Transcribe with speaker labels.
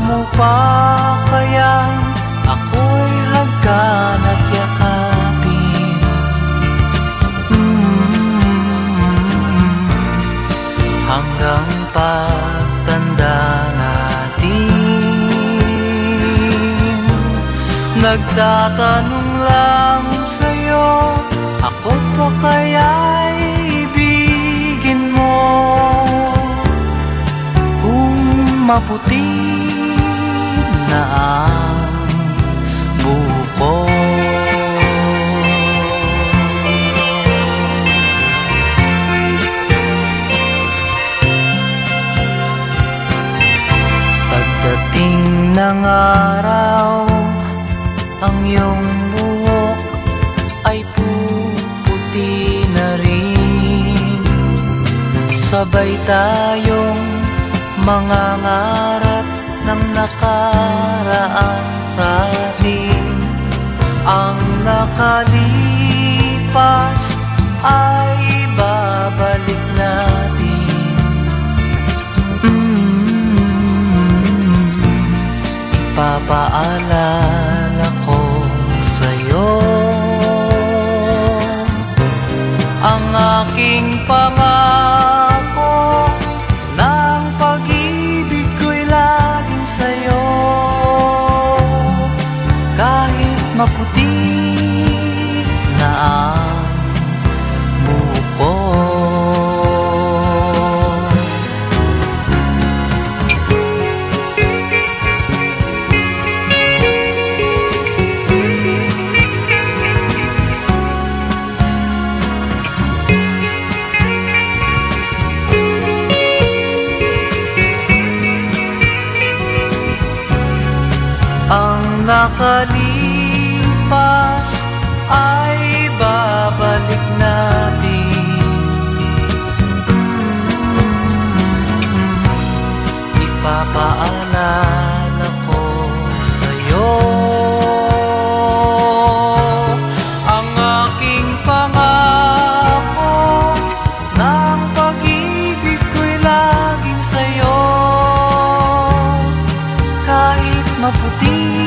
Speaker 1: mo pa kaya ako'y hagkan at yakapin? Hanggang pagtanda natin, nagtatanong lang sa'yo, ako pa kaya'y ibigin mo? Kung maputi na ang buko, pagdating ng araw, ang iyong buhok ay puputi na rin. Sabay tayong mangangarap ng nakaraan sa atin. Ang nakalipas ay babalik natin. Ipapaalala ko sa'yo ang aking pangako, ng pag-ibig ko'y laging sa'yo. Kahit maputi na ang buko. Ang nakalipas ay babalik natin. Ipapaalala ko sa'yo ang aking pangako, ng pag-ibig ko'y laging sa'yo. Kahit maputi